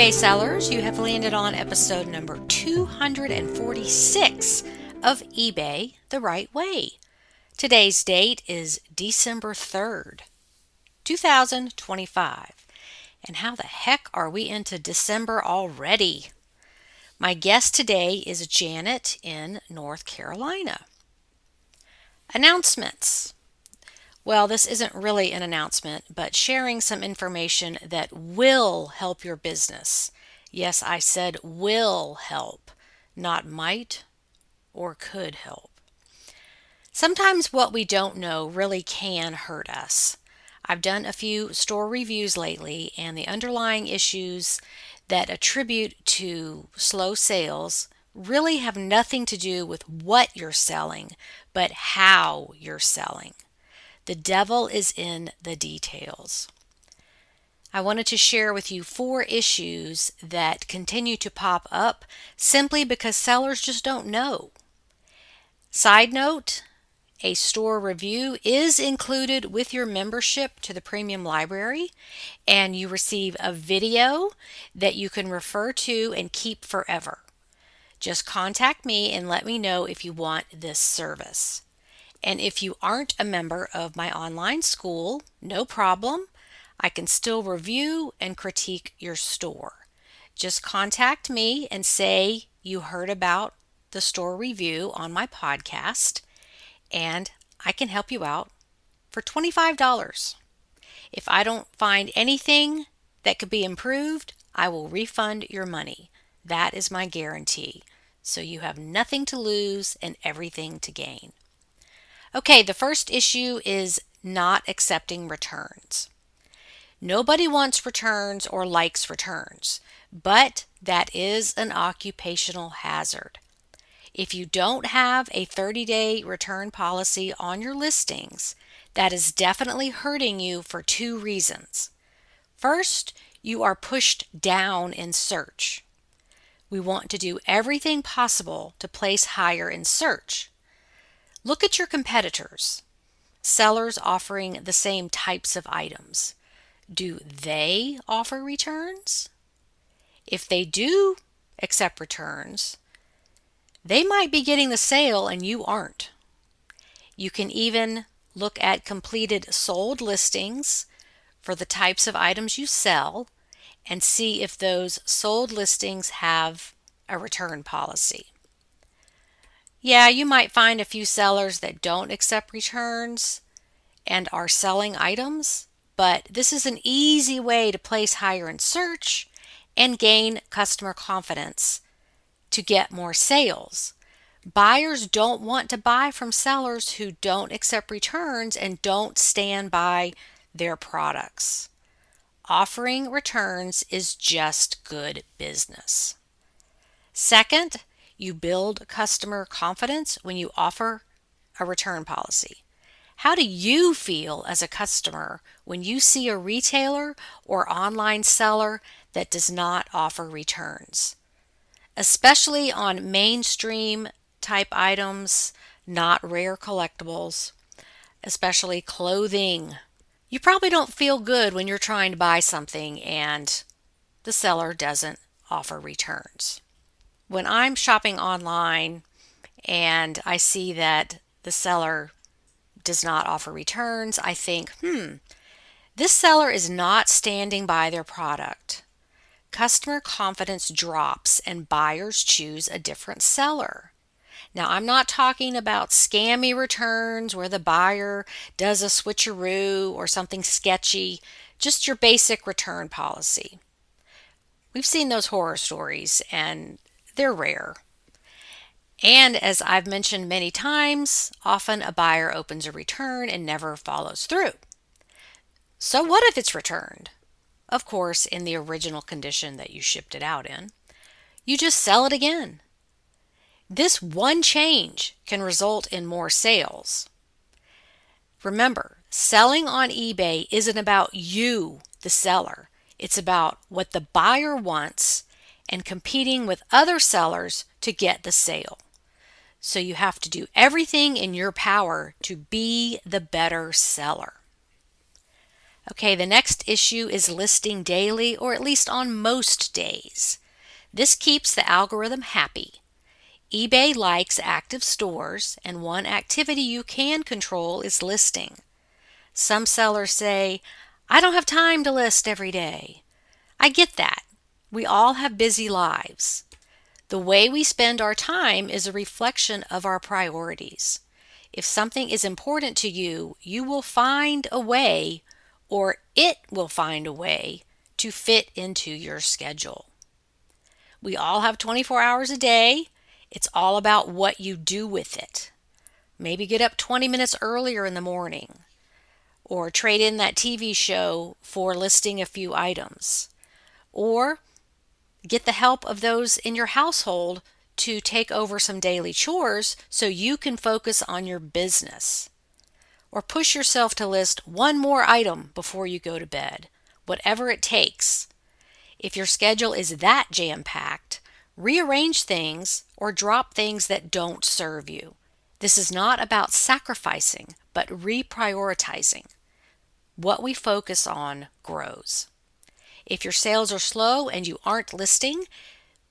Okay, sellers, you have landed on episode number 246 of eBay the Right Way. Today's date is December 3rd, 2025. And how the heck are we into December already? My guest today is Janet in North Carolina. Announcements. Well, this isn't really an announcement, but sharing some information that will help your business. Yes, I said will help, not might or could help. Sometimes what we don't know really can hurt us. I've done a few store reviews lately, and the underlying issues that attribute to slow sales really have nothing to do with what you're selling, but how you're selling. The devil is in the details. I wanted to share with you 4 issues that continue to pop up simply because sellers just don't know. Side note, a store review is included with your membership to the premium library, and you receive a video that you can refer to and keep forever. Just contact me and let me know if you want this service. And if you aren't a member of my online school, no problem. I can still review and critique your store. Just contact me and say you heard about the store review on my podcast, and I can help you out for $25. If I don't find anything that could be improved, I will refund your money. That is my guarantee. So you have nothing to lose and everything to gain. Okay, the first issue is not accepting returns. Nobody wants returns or likes returns, but that is an occupational hazard. If you don't have a 30-day return policy on your listings, that is definitely hurting you for 2 reasons. First, you are pushed down in search. We want to do everything possible to place higher in search. Look at your competitors, sellers offering the same types of items. Do they offer returns? If they do accept returns, they might be getting the sale and you aren't. You can even look at completed sold listings for the types of items you sell and see if those sold listings have a return policy. Yeah, you might find a few sellers that don't accept returns and are selling items, but this is an easy way to place higher in search and gain customer confidence to get more sales. Buyers don't want to buy from sellers who don't accept returns and don't stand by their products. Offering returns is just good business. Second, you build customer confidence when you offer a return policy. How do you feel as a customer when you see a retailer or online seller that does not offer returns? Especially on mainstream type items, not rare collectibles, especially clothing. You probably don't feel good when you're trying to buy something and the seller doesn't offer returns. When I'm shopping online and I see that the seller does not offer returns, I think, this seller is not standing by their product. Customer confidence drops and buyers choose a different seller. Now, I'm not talking about scammy returns where the buyer does a switcheroo or something sketchy, just your basic return policy. We've seen those horror stories and they're rare. And as I've mentioned many times, often a buyer opens a return and never follows through. So what if it's returned? Of course, in the original condition that you shipped it out in. You just sell it again. This one change can result in more sales. Remember, selling on eBay isn't about you, the seller. It's about what the buyer wants and competing with other sellers to get the sale. So you have to do everything in your power to be the better seller. Okay, the next issue is listing daily or at least on most days. This keeps the algorithm happy. eBay likes active stores, and one activity you can control is listing. Some sellers say, I don't have time to list every day. I get that. We all have busy lives. The way we spend our time is a reflection of our priorities. If something is important to you, you will find a way, or it will find a way, to fit into your schedule. We all have 24 hours a day. It's all about what you do with it. Maybe get up 20 minutes earlier in the morning, or trade in that TV show for listing a few items, or get the help of those in your household to take over some daily chores so you can focus on your business. Or push yourself to list one more item before you go to bed, whatever it takes. If your schedule is that jam-packed, rearrange things or drop things that don't serve you. This is not about sacrificing, but reprioritizing. What we focus on grows. If your sales are slow and you aren't listing,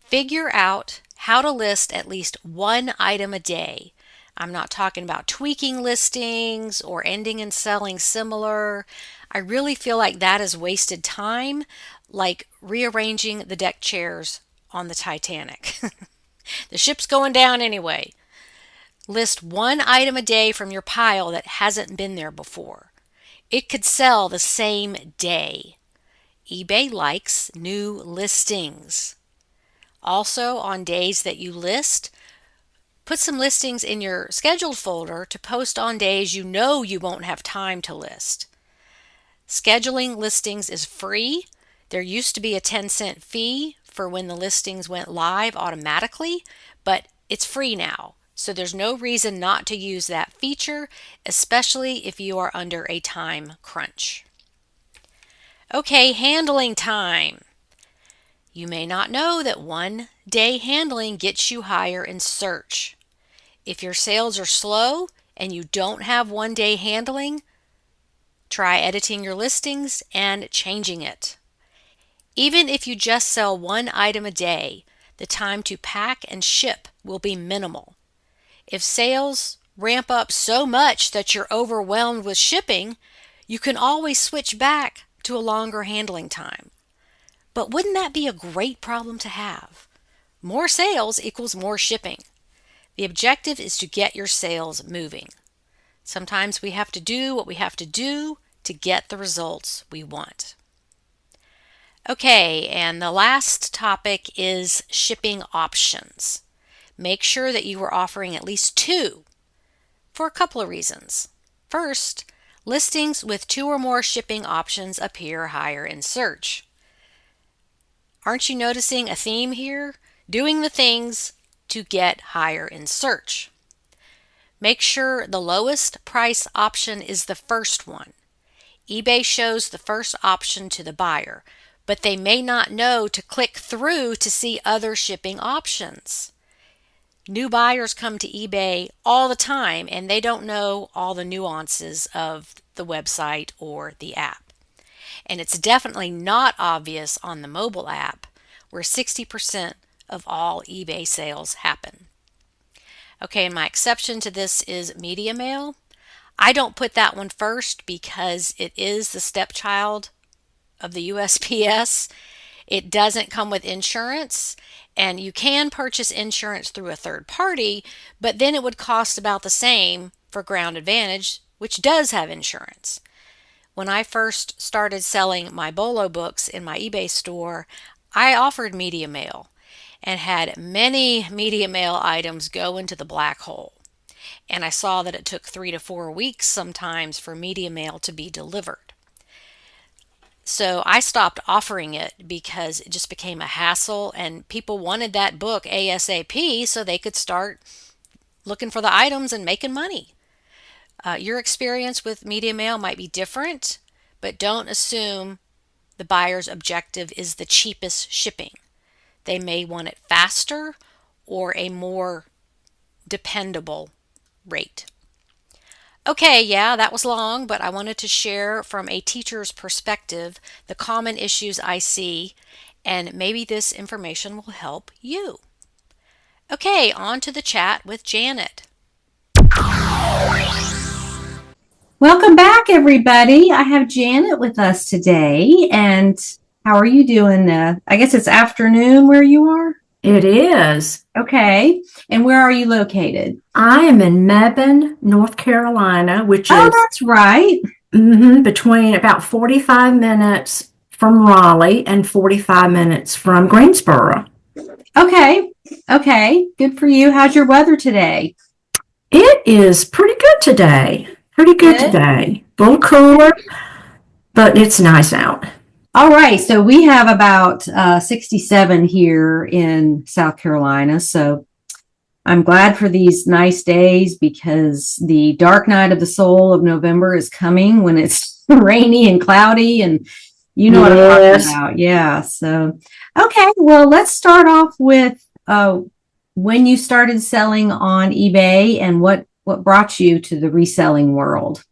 figure out how to list at least one item a day. I'm not talking about tweaking listings or ending and selling similar. I really feel like that is wasted time, like rearranging the deck chairs on the Titanic. The ship's going down anyway. List one item a day from your pile that hasn't been there before. It could sell the same day. eBay likes new listings. Also, on days that you list, put some listings in your scheduled folder to post on days you know you won't have time to list. Scheduling listings is free. There used to be a 10-cent fee for when the listings went live automatically, but it's free now. So there's no reason not to use that feature, especially if you are under a time crunch. Okay, handling time. You may not know that one day handling gets you higher in search. If your sales are slow and you don't have one day handling, try editing your listings and changing it. Even if you just sell one item a day, the time to pack and ship will be minimal. If sales ramp up so much that you're overwhelmed with shipping, you can always switch back to a longer handling time. But wouldn't that be a great problem to have? More sales equals more shipping. The objective is to get your sales moving. Sometimes we have to do what we have to do to get the results we want. Okay, and the last topic is shipping options. Make sure that you are offering at least two for a couple of reasons. First, listings with two or more shipping options appear higher in search. Aren't you noticing a theme here? Doing the things to get higher in search. Make sure the lowest price option is the first one. eBay shows the first option to the buyer, but they may not know to click through to see other shipping options. New buyers come to eBay all the time and they don't know all the nuances of the website or the app. And it's definitely not obvious on the mobile app, where 60% of all eBay sales happen. Okay, and my exception to this is media mail. I don't put that one first because it is the stepchild of the USPS. It doesn't come with insurance, and you can purchase insurance through a third party, but then it would cost about the same for Ground Advantage, which does have insurance. When I first started selling my BOLO books in my eBay store, I offered media mail and had many media mail items go into the black hole. And I saw that it took 3 to 4 weeks sometimes for media mail to be delivered. So I stopped offering it because it just became a hassle and people wanted that book ASAP so they could start looking for the items and making money. Your experience with media mail might be different, but don't assume the buyer's objective is the cheapest shipping. They may want it faster or a more dependable rate. Okay, yeah, that was long, but I wanted to share from a teacher's perspective the common issues I see, and maybe this information will help you. Okay, on to the chat with Janet. Welcome back, everybody. I have Janet with us today. And how are you doing? I guess it's afternoon where you are. It is. Okay. And where are you located? I am in Mebane, North Carolina, which Oh, is that's right. between about 45 minutes from Raleigh and 45 minutes from Greensboro. Okay. Okay. Good for you. How's your weather today? It is pretty good today. Pretty good Good. today. A little cooler, but it's nice out. All right. So we have about 67 here in South Carolina. So I'm glad for these nice days because the dark night of the soul of November is coming when it's rainy and cloudy, and you know what I'm talking about. Yeah. So, okay. Well, let's start off with when you started selling on eBay and what brought you to the reselling world.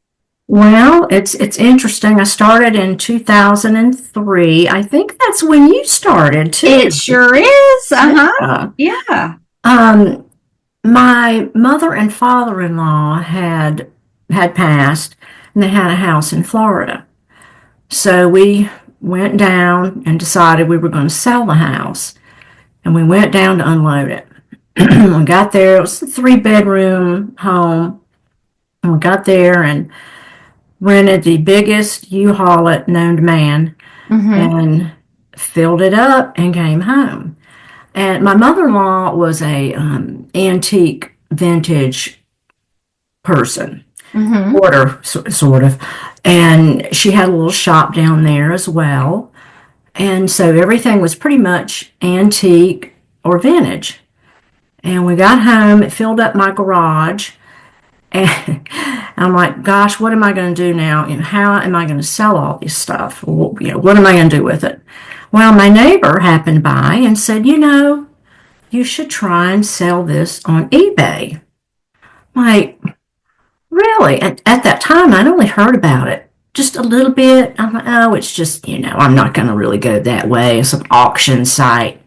Well, it's interesting. I started in 2003. I think that's when you started too. It sure is. Uh-huh. Yeah. My mother and father-in-law had passed, and they had a house in Florida. So we went down and decided we were going to sell the house, and we went down to unload it. We got there. It was a 3-bedroom home, and we got there and rented the biggest U-Haul known to man, and filled it up and came home. And my mother-in-law was a antique vintage person, order sort of, and she had a little shop down there as well. And so everything was pretty much antique or vintage. And we got home, it filled up my garage, and I'm like, gosh, what am I going to do now? And how am I going to sell all this stuff? What am I going to do with it? Well, my neighbor happened by and said, you should try and sell this on eBay. Like, really? At that time, I'd only heard about it just a little bit. I'm like, oh, it's just, I'm not going to really go that way. It's an auction site.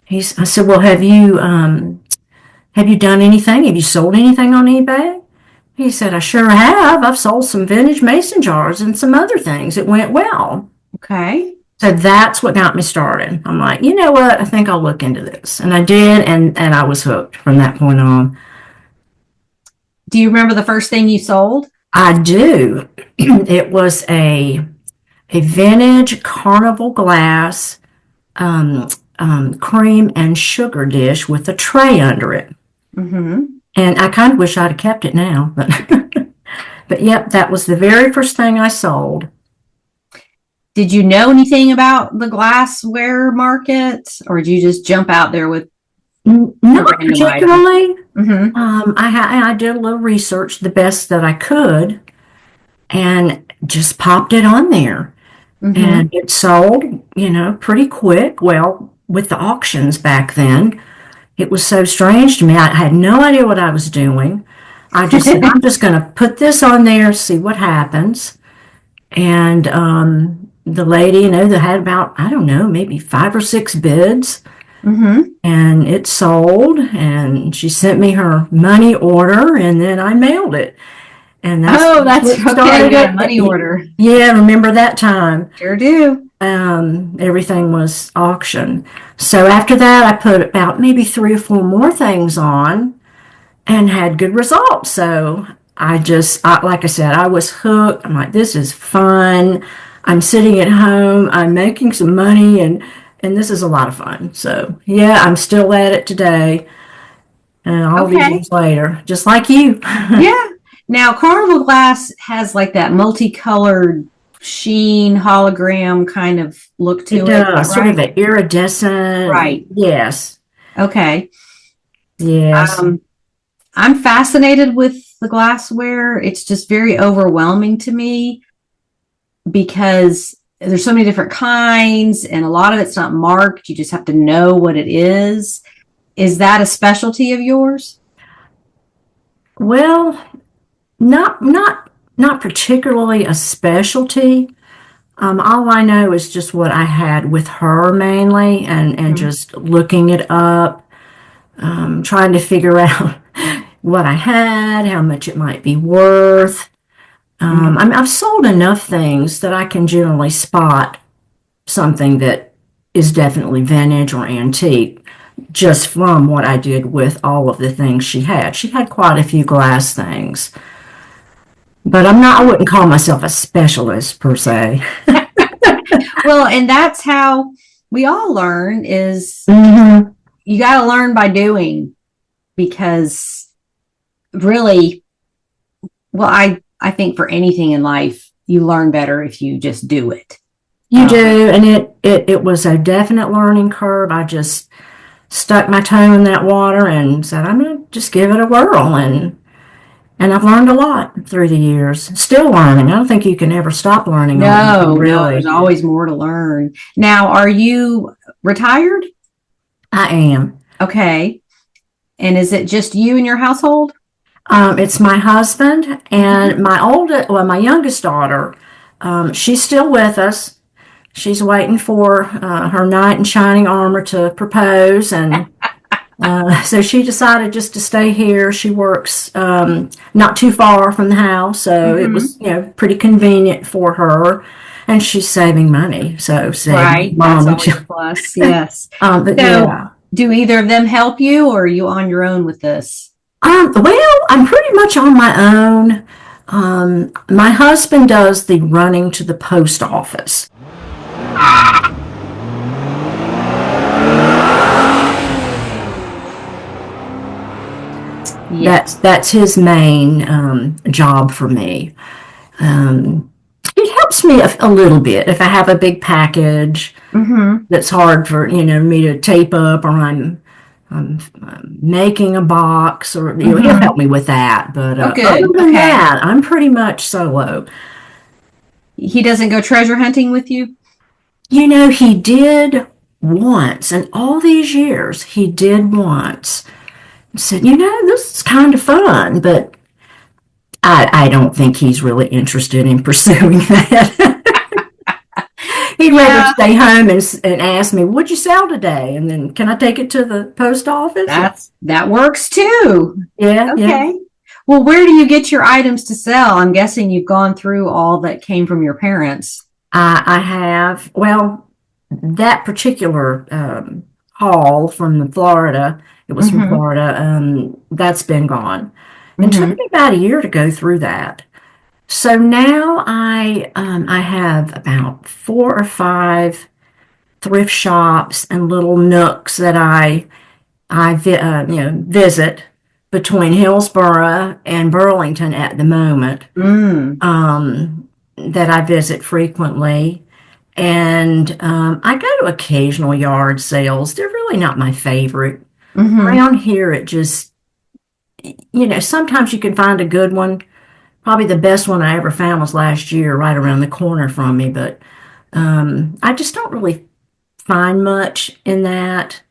I said, well, have you done anything? Have you sold anything on eBay? He said, I sure have. I've sold some vintage mason jars and some other things. It went well. Okay. So that's what got me started. I'm like, you know what? I think I'll look into this. And I did, and I was hooked from that point on. Do you remember the first thing you sold? I do. It was a vintage carnival glass cream and sugar dish with a tray under it. And I kind of wish I'd have kept it now. But yep, that was the very first thing I sold. Did you know anything about the glassware market, or did you just jump out there with not particularly? I did a little research, the best that I could, and just popped it on there. And it sold, pretty quick. Well, with the auctions back then, it was so strange to me. I had no idea what I was doing. I just said, I'm just going to put this on there, see what happens. And the lady, that had about, I don't know, maybe 5 or 6 bids. And it sold, and she sent me her money order, and then I mailed it. And that's okay. Money order. Yeah, remember that time? Sure do. Everything was auctioned. So after that, I put about maybe 3 or 4 more things on, and had good results. So like I said, I was hooked. I'm like, this is fun. I'm sitting at home. I'm making some money, and this is a lot of fun. So yeah, I'm still at it today, and all these years later, just like you. Yeah. Now, Carnival glass has like that multicolored sheen hologram kind of look to it. Right? Sort of an iridescent. Right. Yes. Okay. Yes. I'm fascinated with the glassware. It's just very overwhelming to me because there's so many different kinds, and a lot of it's not marked. You just have to know what it is. Is that a specialty of yours? Well, Not particularly a specialty. All I know is just what I had with her mainly, and Mhm. just looking it up, trying to figure out what I had, how much it might be worth. Mhm. I've sold enough things that I can generally spot something that is definitely vintage or antique just from what I did with all of the things she had. She had quite a few glass things, but I wouldn't call myself a specialist per se. Well, and that's how we all learn is Mm-hmm. you got to learn by doing because really, well, I think for anything in life, you learn better if you just do it. You Um, do, and it was a definite learning curve. I just stuck my toe in that water and said, I'm gonna just give it a whirl, and I've learned a lot through the years. Still learning. I don't think you can ever stop learning on anything, no, there's really. always more to learn. Now, are you retired? I am. Okay. And is it just you and your household? It's my husband Mhm. and my youngest daughter. She's still with us. She's waiting for her knight in shining armor to propose, and so she decided just to stay here. She works not too far from the house, so it was, Mhm. pretty convenient for her. And she's saving money, so saving Right. That's mom and always a child. plus. Yes. But So, yeah, do either of them help you or are you on your own with this? well, I'm pretty much on my own. My husband does the running to the post office. Yeah. That's his main job for me. Um, it helps me a little bit if I have a big package Mm-hmm. that's hard for me to tape up, or I'm making a box, or he'll Mm-hmm. help me with that. But Oh, other good. than Okay. that, I'm pretty much solo. He doesn't go treasure hunting with you? He did once, and all these years he did once. He said, this is kind of fun, but I don't think he's really interested in pursuing that. He'd rather Yeah, stay home and ask me, "What'd you sell today?" And then, "Can I take it to the post office?" that works too. Yeah, yeah. Okay. Well, where do you get your items to sell? I'm guessing you've gone through all that came from your parents. I have. Well, that particular haul from the Florida, it was from Mm-hmm. Florida. That's been gone, and took Mm-hmm. me about a year to go through that. So now I have about 4 or 5 thrift shops and little nooks that I visit between Hillsborough and Burlington at the moment, Mm. that I visit frequently. And I go to occasional yard sales. They're really not my favorite. Mm-hmm. Around here, it just, sometimes you can find a good one. Probably the best one I ever found was last year, right around the corner from me. But I just don't really find much in that.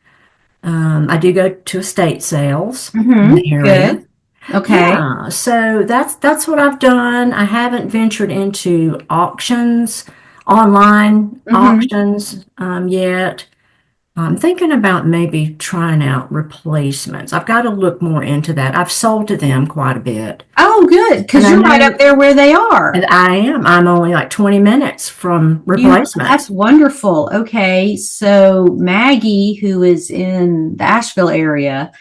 I do go to estate sales in Mm-hmm. the area. Good. Okay. Yeah, so that's what I've done. I haven't ventured into auctions, online Mm-hmm. auctions, yet. I'm thinking about maybe trying out replacements. I've got to look more into that. I've sold to them quite a bit, Oh, good. and Because I you're right up know, there where they are. and I am. I'm only like 20 minutes from That's replacement. wonderful. Okay. So Maggie, who is in the Asheville area,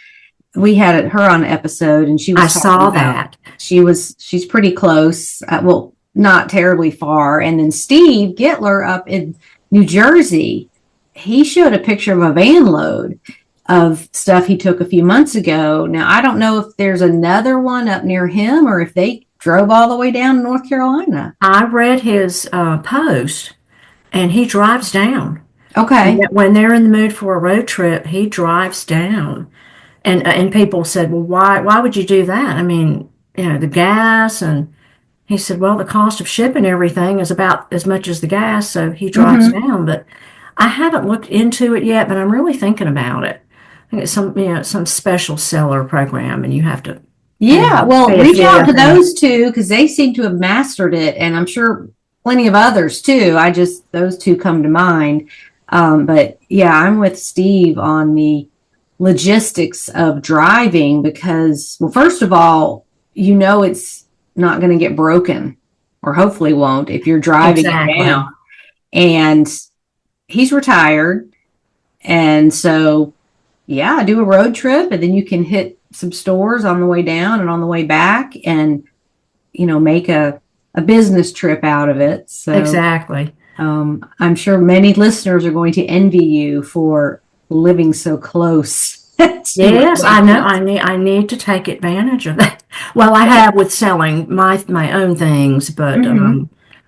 we had her on an episode and she I was talking saw about that. she's pretty close, well, not terribly far. And then Steve Gittler up in New Jersey, he showed a picture of a van load of stuff he took a few months ago. Now I don't know if there's another one up near him or if they drove all the way down to North Carolina. I read his post, and he drives down. Okay. When they're in the mood for a road trip, he drives down. And people said, "Well, why would you do that? I mean, the gas." And he said, "Well, the cost of shipping everything is about as much as the gas, so he drives Mm-hmm. down." But I haven't looked into it yet, but I'm really thinking about it. I think it's some special seller program, and you have to Yeah, and well, pay a reach fee, out I to think. those two because they seem to have mastered it, and I'm sure plenty of others too. Those two come to mind. But yeah, I'm with Steve on the logistics of driving because, well, first of all, it's not going to get broken, or hopefully won't if you're driving it down. Exactly. And he's retired, and so yeah, do a road trip, and then you can hit some stores on the way down and on the way back, and make a business trip out of it. So Exactly. I'm sure many listeners are going to envy you for living so close to your Yes, I know. places. I need to take advantage of that. Well, I have with selling my own things, but Hmm.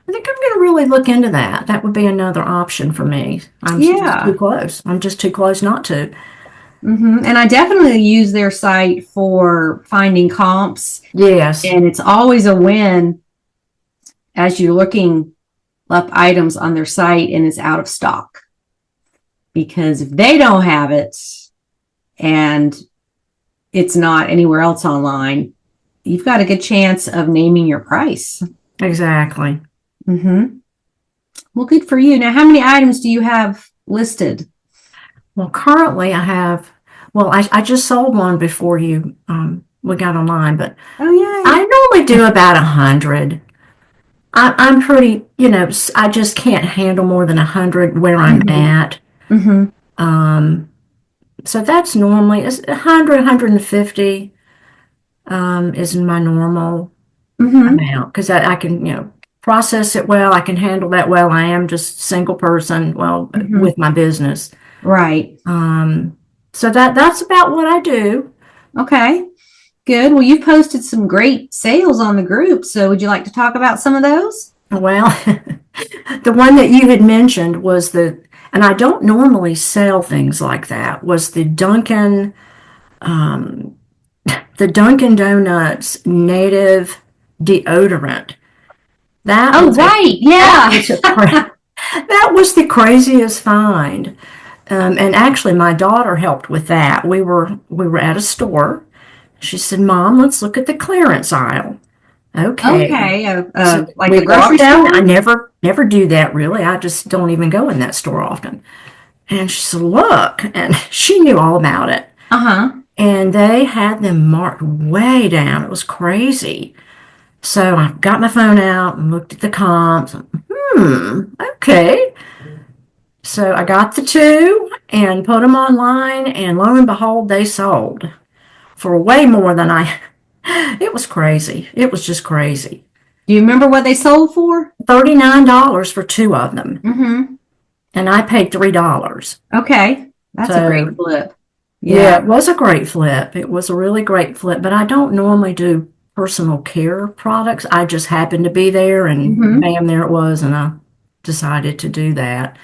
I think I'm going to really look into that. That would be another option for me. I'm just too Yeah. close. I'm just too close not to. And I definitely use their site for finding comps, Yes, and it's always a win as you're looking up items on their site and it's out of stock. Because if they don't have it and it's not anywhere else online, you've got a good chance of naming your price. exactly. Mm-hmm. Well, good for you. Now, how many items do you have listed? Well, currently I have. Well, I just sold one before you we got online, but Oh, yay. I normally do about 100. I'm pretty, I just can't handle more than 100 where I'm Mm-hmm. at. Mm-hmm. Um, so that's normally it's 100, 150 is my normal Mm-hmm. amount because I can, process it well. I can handle that well. I am just single person, well, Mm-hmm. with my business. Right. Um, so that's about what I do. Okay. Good. Well, you posted some great sales on the group. So would you like to talk about some of those? Well, the one that you had mentioned was and I don't normally sell things like that, was um, the Dunkin' Donuts native deodorant. That Oh, was a right. that Yeah. was a that was the craziest find. And actually, my daughter helped with that. We were at a store. She said, "Mom, let's look at the clearance aisle." Okay. Okay. So Like we a grocery walked down. I store? never do that really. I just don't even go in that store often. And she said, "Look," and she knew all about it. Uh-huh. And they had them marked way down. It was crazy. So I got my phone out and looked at the comps. Okay. So I got the two and put them online, and lo and behold, they sold for way more than I. It was crazy. It was just crazy. Do you remember what they sold for? $39 for two of them, Mm-hmm. and I paid $3. Okay. That's a great So flip. yeah, Yeah. it was a great flip. It was a really great flip, but I don't normally do personal care products. I just happened to be there, and Mm-hmm. bam, there it was, and I decided to do that.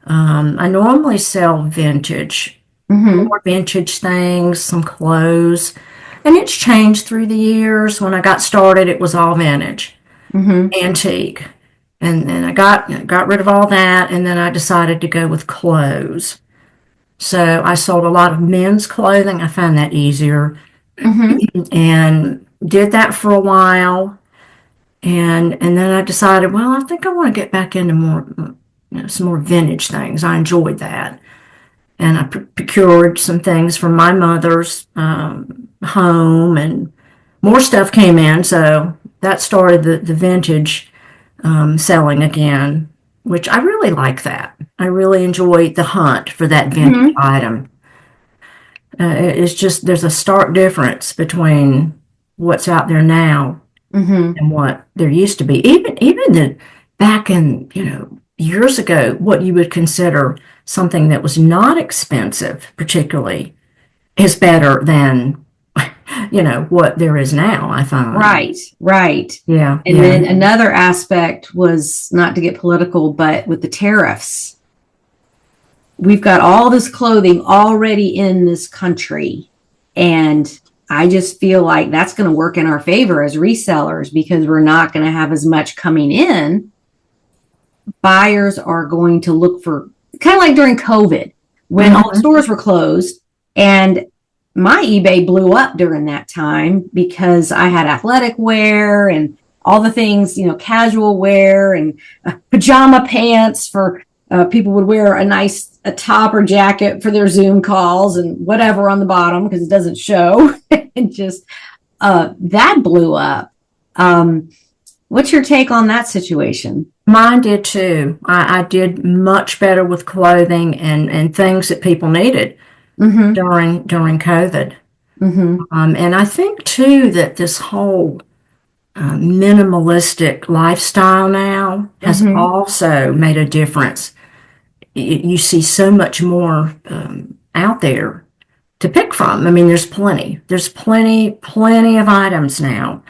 I normally sell vintage, Mm-hmm. more vintage things, some clothes, and it's changed through the years. When I got started, it was all vintage, Mm-hmm. antique, and then I got rid of all that, and then I decided to go with clothes. So I sold a lot of men's clothing. I found that easier Mm-hmm. and did that for a while. And then I decided, well, I think I want to get back into more, some more vintage things. I enjoyed that. And I procured some things from my mother's home, and more stuff came in. So that started the vintage selling again, which I really like that. I really enjoy the hunt for that vintage Mm-hmm. item. It's just there's a stark difference between what's out there now Mm-hmm. and what there used to be. Even back in years ago, what you would consider something that was not expensive, particularly, is better than what there is now. I find. Right. Right. Yeah, And yeah. then another aspect was not to get political, but with the tariffs, we've got all this clothing already in this country. And I just feel like that's going to work in our favor as resellers because we're not going to have as much coming in. Buyers are going to look for kind of like during COVID when all the Hmm. stores were closed and my eBay blew up during that time because I had athletic wear and all the things, casual wear and pajama pants for people would wear a top or jacket for their Zoom calls and whatever on the bottom because it doesn't show. And just that blew up. What's your take on that situation? Mine did too. I did much better with clothing and things that people needed Mm-hmm. during COVID. Mm-hmm. And I think too that this whole minimalistic lifestyle now has Mm-hmm. also made a difference. You see so much more out there to pick from. I mean, there's plenty. There's plenty of items now.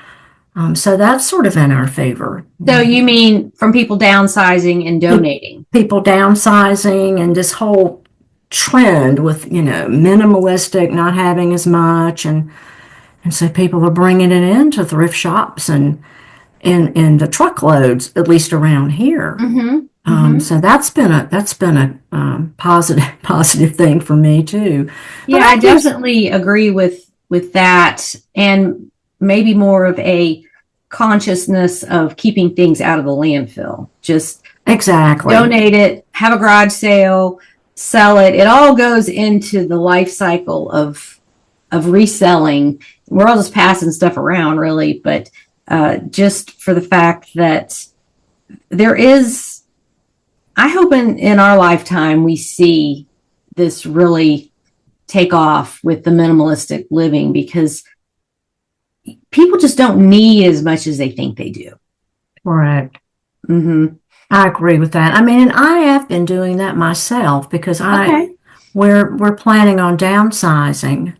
So that's sort of in our favor. So you mean from people downsizing and donating? People downsizing and this whole trend with, minimalistic, not having as much. And so people are bringing it into thrift shops and in the truckloads, at least around here. Mm-hmm. Mm-hmm. So that's been a positive thing for me too. Yeah, I definitely agree with that, and maybe more of a consciousness of keeping things out of the landfill. Just exactly donate it, have a garage sale, sell it. It all goes into the life cycle of reselling. We're all just passing stuff around, really, but just for the fact that there is, I hope in our lifetime we see this really take off with the minimalistic living, because people just don't need as much as they think they do. Correct. Mm-hmm. I agree with that. I mean, and I have been doing that myself because we're planning on downsizing,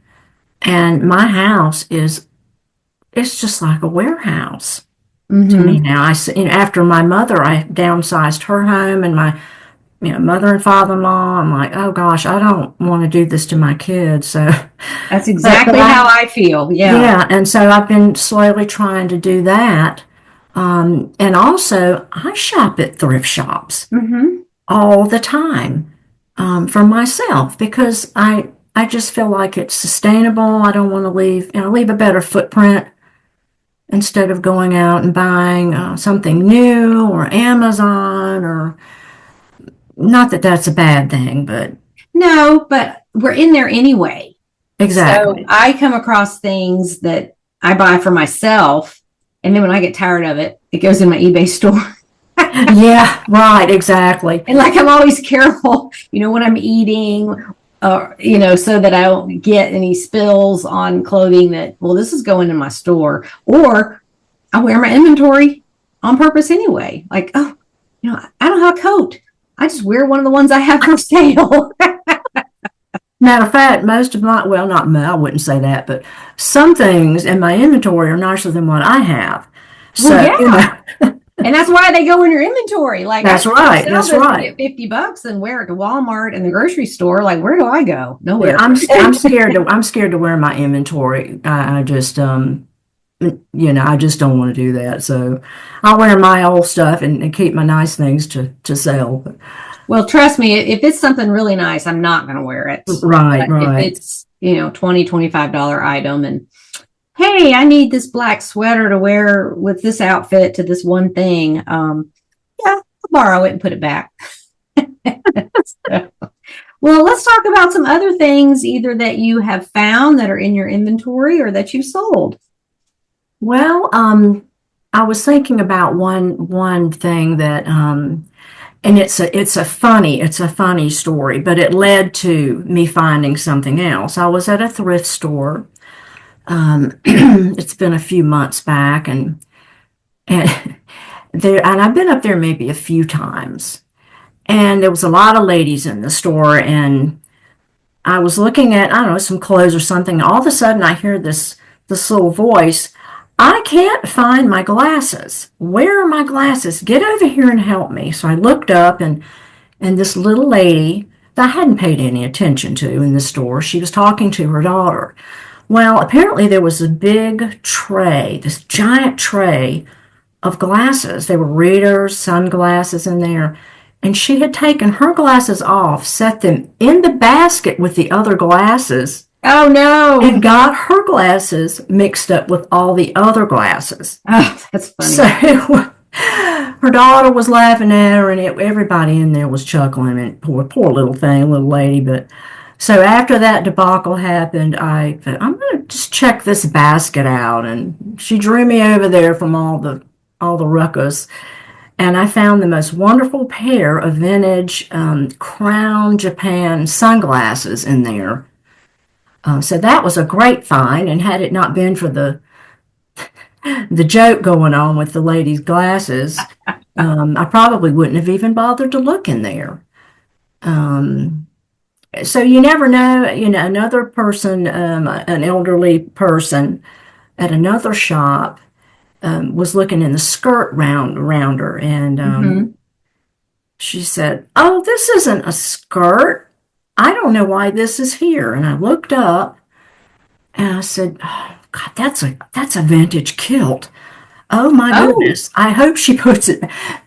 and my house it's just like a warehouse to me now. After my mother, I downsized her home, and my mother and father-in-law. I'm like, oh gosh, I don't want to do this to my kids. So that's exactly how I feel. Yeah. And so I've been slowly trying to do that. And also I shop at thrift shops all the time, for myself, because I just feel like it's sustainable. I don't want to leave a better footprint instead of going out and buying something new or Amazon, or not that that's a bad thing, but no, but we're in there anyway. exactly. So I come across things that I buy for myself, and then when I get tired of it, it goes in my eBay store. Yeah, right, exactly. And like, I'm always careful, when I'm eating, so that I don't get any spills on clothing that, well, this is going in my store. Or I wear my inventory on purpose anyway. Like, I don't have a coat. I just wear one of the ones I have for sale. Matter of fact, most of my, well, not I wouldn't say that, but some things in my inventory are nicer than what I have. So, well, yeah. And that's why they go in your inventory. Like, that's right. That's right. Get $50 and wear it to Walmart and the grocery store. Like, where do I go? Nowhere. Yeah, I'm scared to wear my inventory. I just I just don't want to do that. So I wear my old stuff and keep my nice things to sell. Well, trust me, if it's something really nice, I'm not going to wear it. Right, but right. If it's, $20, $25 item, and hey, I need this black sweater to wear with this outfit to this one thing. I'll borrow it and put it back. So, well, let's talk about some other things, either that you have found that are in your inventory or that you've sold. Well, I was thinking about one thing that, and it's a funny story, but it led to me finding something else. I was at a thrift store. It's been a few months back, and I've been up there maybe a few times, and there was a lot of ladies in the store, and I was looking at, I don't know, some clothes or something. All of a sudden I hear this little voice. I can't find my glasses. Where are my glasses? Get over here and help me. So I looked up, and this little lady that I hadn't paid any attention to in the store, she was talking to her daughter. Well, apparently there was a big tray, this giant tray of glasses. They were readers, sunglasses in there. And she had taken her glasses off, set them in the basket with the other glasses, Oh and no. got her glasses mixed up with all the other glasses. Oh, that's So funny. her daughter was laughing at her, and everybody in there was chuckling. And poor little thing, little lady. But so after that debacle happened, I thought, I'm gonna just check this basket out, and she drew me over there from all the ruckus, and I found the most wonderful pair of vintage Crown Japan sunglasses in there. So that was a great find, and had it not been for the joke going on with the lady's glasses, I probably wouldn't have even bothered to look in there. Um, so you never know. Another person, an elderly person at another shop, was looking in the skirt around her, and Hmm. she said, "Oh, this isn't a skirt. I don't know why this is here." And I looked up, and I said, "Oh, God, that's a vintage kilt. Oh my Oh, goodness. I hope she puts it."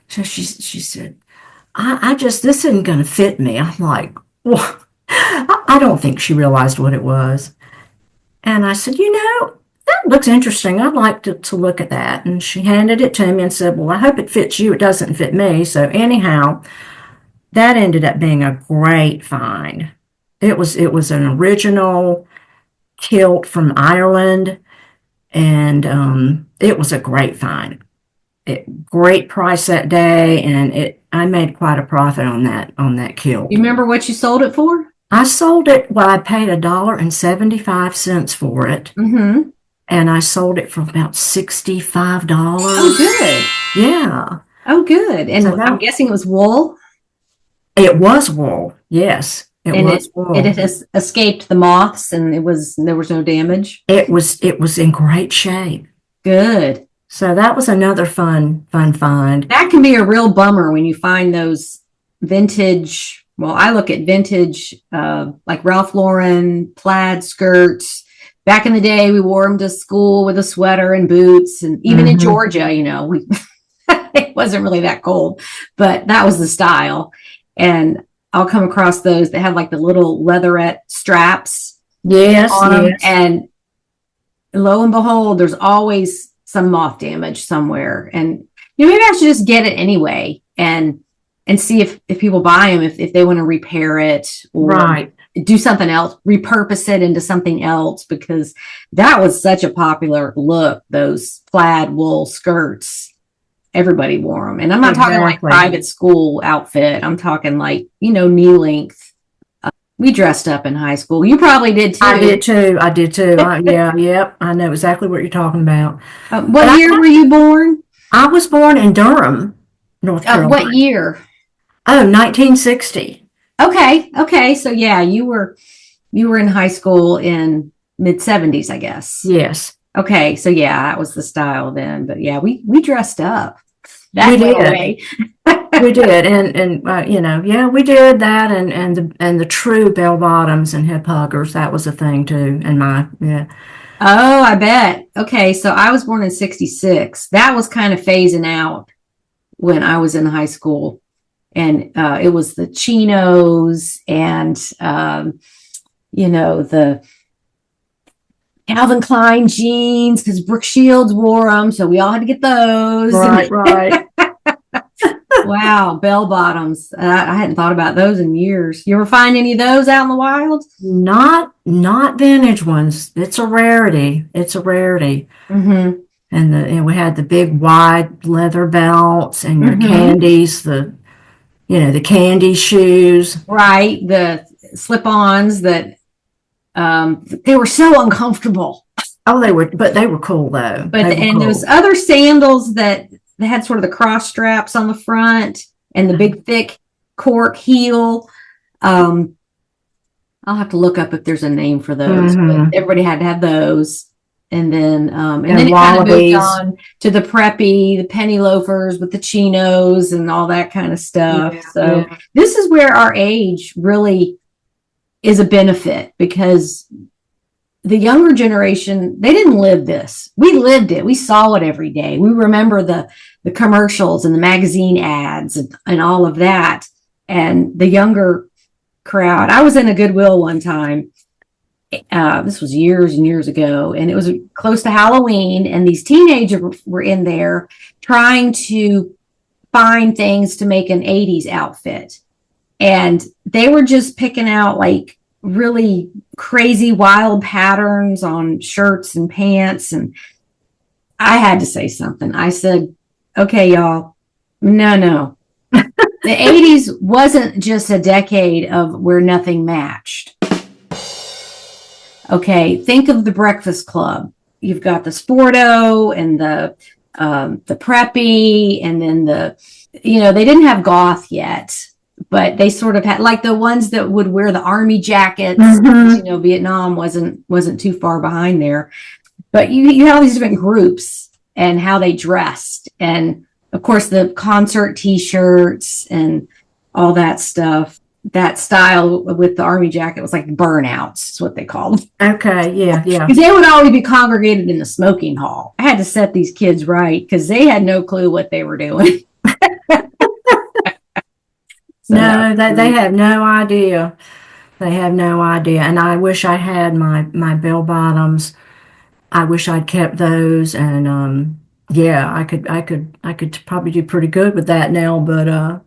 So she said, I just, this isn't going to fit me. I'm like, well, I don't think she realized what it was. And I said, that looks interesting. I'd like to look at that. And she handed it to me and said, well, I hope it fits you. It doesn't fit me. So anyhow, that ended up being a great find. It was an original kilt from Ireland, and it was a great find. Great price that day, and I made quite a profit on that you kilt. remember what you sold it for? I sold it. Well, I paid $1.75 for it, Hmm. and I sold it for about Oh, $65. good. Yeah. Oh, good. So And I'm that guessing it was wool, it was wool. Yes, it and was it wool. has escaped the moths, and there was no damage. It was in great shape. Good. So that was another fun find. That can be a real bummer when you find those vintage. Well, I look at vintage, like Ralph Lauren plaid skirts. Back in the day, we wore them to school with a sweater and boots, and even in Hmm. Georgia, we it wasn't really that cold, but that was the style. And I'll come across those that have like the little leatherette straps Yes, on them, yes. and lo and behold, there's always some moth damage somewhere. And maybe I should just get it anyway and see if people buy them, if they want to repair it or Right. do something else, repurpose it into something else, because that was such a popular look, those plaid wool skirts. Everybody wore them. And I'm not talking like Exactly. private school outfit. I'm talking like, knee length. We dressed up in high school. You probably did I too. did too. I did too. Yeah, yep. I know exactly what you're talking about. But What year were you born? I was born in Durham, North What Carolina. year? Oh, 1960. Okay. Okay. So yeah, you were in high school in mid 70s, I guess. Yes, Okay. So yeah, that was the style then. But yeah, we dressed up. we That went did. away. We did, and yeah, we did that, and the true bell bottoms and hip huggers. That was a thing too. And yeah. Oh, I bet. Okay. So I was born in 66. That was kind of phasing out when I was in high school. And it was the chinos and, the Calvin Klein jeans, because Brooke Shields wore them. So we all had to get those. Right, And right. wow, bell bottoms. I hadn't thought about those in years. You ever find any of those out in the wild? Not vintage ones. It's a rarity. It's a rarity. Mm-hmm. And we had the big wide leather belts and your Mm-hmm. candies, the candy shoes. Right. The slip-ons that they were so uncomfortable. Oh, but they were cool though. But They were and those cool. other sandals that they had sort of the cross straps on the front and the big thick cork heel. Um, I'll have to look up if there's a name for those, but Hmm. everybody had to have those. And then And it kind of moved wallabies. on to the preppy, the penny loafers with the chinos and all that kind of stuff. Yeah, So yeah. this is where our age really is a benefit, because the younger generation, they didn't live this. We lived it. We saw it every day. We remember the commercials and the magazine ads and all of that. And the younger crowd. I was in a Goodwill one time, This was years and years ago, and it was close to Halloween, and these teenagers were in there trying to find things to make an 80s outfit. And they were just picking out like really crazy, wild patterns on shirts and pants. And I had to say something. I said, okay, y'all, no. The 80s wasn't just a decade of where nothing matched. Okay, think of the Breakfast Club. You've got the Sporto and the preppy, and then they didn't have goth yet, but they sort of had like the ones that would wear the army jackets. Mm-hmm. Vietnam wasn't too far behind there, but you had all these different groups and how they dressed, and of course the concert T-shirts and all that stuff. That style with the army jacket was like burnouts, is what they called them. Okay, yeah. Because they would always be congregated in the smoking hall. I had to set these kids right because they had no clue what they were doing. No, they have no idea. They have no idea. And I wish I had my bell bottoms. I wish I'd kept those. And yeah, I could probably do pretty good with that now. But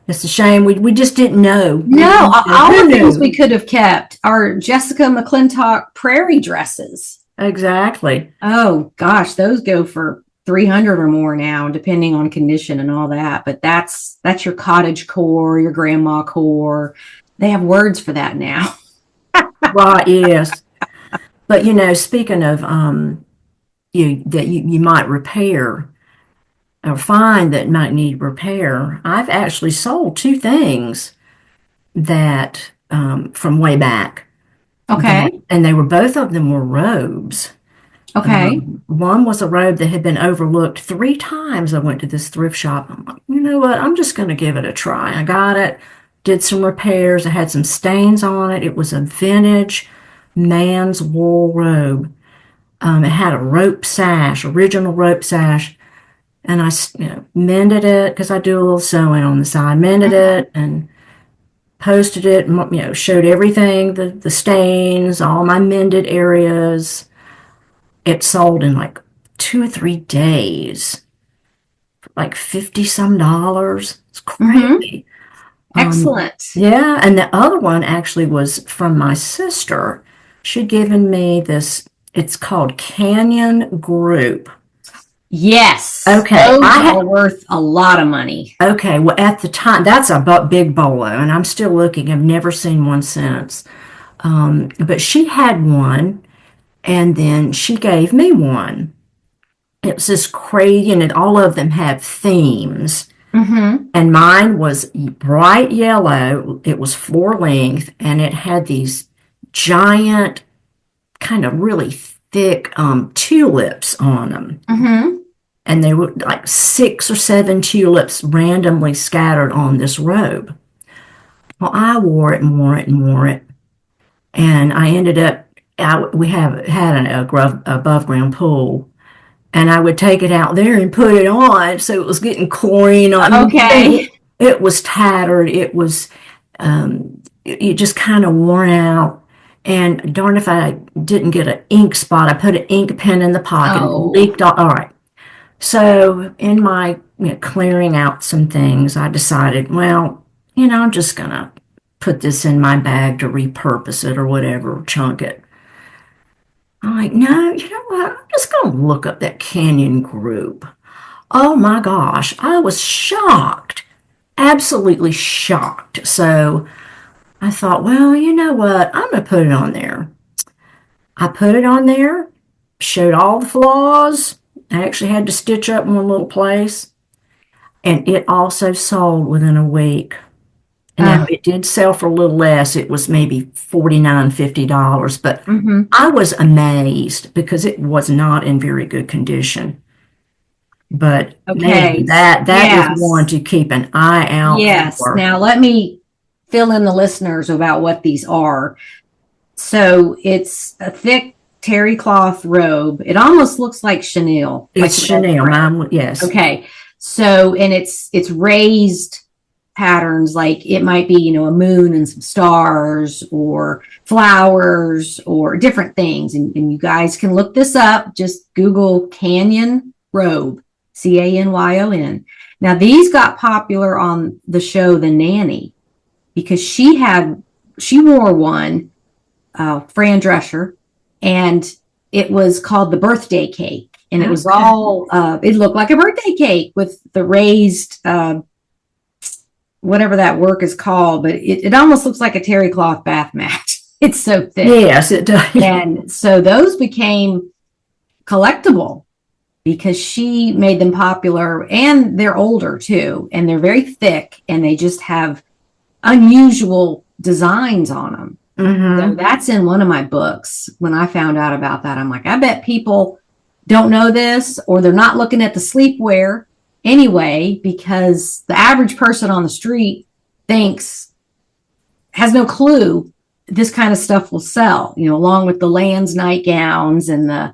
it's a shame we just didn't know. No, all the things we could have kept are Jessica McClintock prairie dresses. Exactly. Oh gosh, those go for 300 or more now, depending on condition and all that. But that's your cottage core, your grandma core. They have words for that now. Right, yes. But speaking of you might repair or find that might need repair, I've actually sold two things that from way back. Okay. And they were both of them were robes. Okay. One was a robe that had been overlooked 3 times. I went to this thrift shop. I'm like, you know what? I'm just going to give it a try. I got it, did some repairs. I had some stains on it. It was a vintage man's wool robe. It had a rope sash, original rope sash. And I mended it because I do a little sewing on the side, mended it and posted it, showed everything, the stains, all my mended areas. It sold in like 2 or 3 days, like $50 some. It's crazy. Excellent. Yeah, and the other one actually was from my sister. She'd given me this. It's called Canyon Group. Yes. Okay. Those are worth a lot of money. Okay. Well, at the time, that's a big bolo, and I'm still looking. I've never seen one since. But she had one, and then she gave me one. It was this crazy, and all of them have themes. Mm-hmm. And mine was bright yellow. It was floor length, and it had these giant, kind of really thick tulips on them. Mm-hmm. And they were like 6 or 7 tulips randomly scattered on this robe. Well, I wore it and wore it and wore it. And I ended up, we had an above ground pool. And I would take it out there and put it on. So it was getting chlorine on me. Okay. It was tattered. It was, it just kind of worn out. And darn if I didn't get an ink spot. I put an ink pen in the pocket. Oh. It leaked all right. So in my clearing out some things, I decided, well, I'm just going to put this in my bag to repurpose it or whatever, chunk it. I'm like, no, you know what? I'm just going to look up that Canyon Group. Oh my gosh, I was shocked, absolutely shocked. So I thought, well, you know what? I'm going to put it on there. I put it on there, showed all the flaws. I actually had to stitch up one little place. And it also sold within a week. And now it did sell for a little less. It was maybe $49, $50. But I was amazed because it was not in very good condition. But okay, that is one to keep an eye out for. Now let me fill in the listeners about what these are. So it's a thick terry cloth robe. It almost looks like chenille. It's chenille, yes. Okay. So, and it's raised patterns, like it might be, a moon and some stars or flowers or different things. And you guys can look this up. Just Google Canyon robe, Canyon. Now, these got popular on the show The Nanny because she wore one, Fran Drescher, and it was called the birthday cake. And it was all, it looked like a birthday cake with the raised, whatever that work is called, but it almost looks like a terry cloth bath mat. It's so thick. Yes, it does. And so those became collectible because she made them popular, and they're older too, and they're very thick, and they just have unusual designs on them. So that's in one of my books. When I found out about that, I'm like, I bet people don't know this, or they're not looking at the sleepwear anyway, because the average person on the street has no clue this kind of stuff will sell, along with the Lands nightgowns and the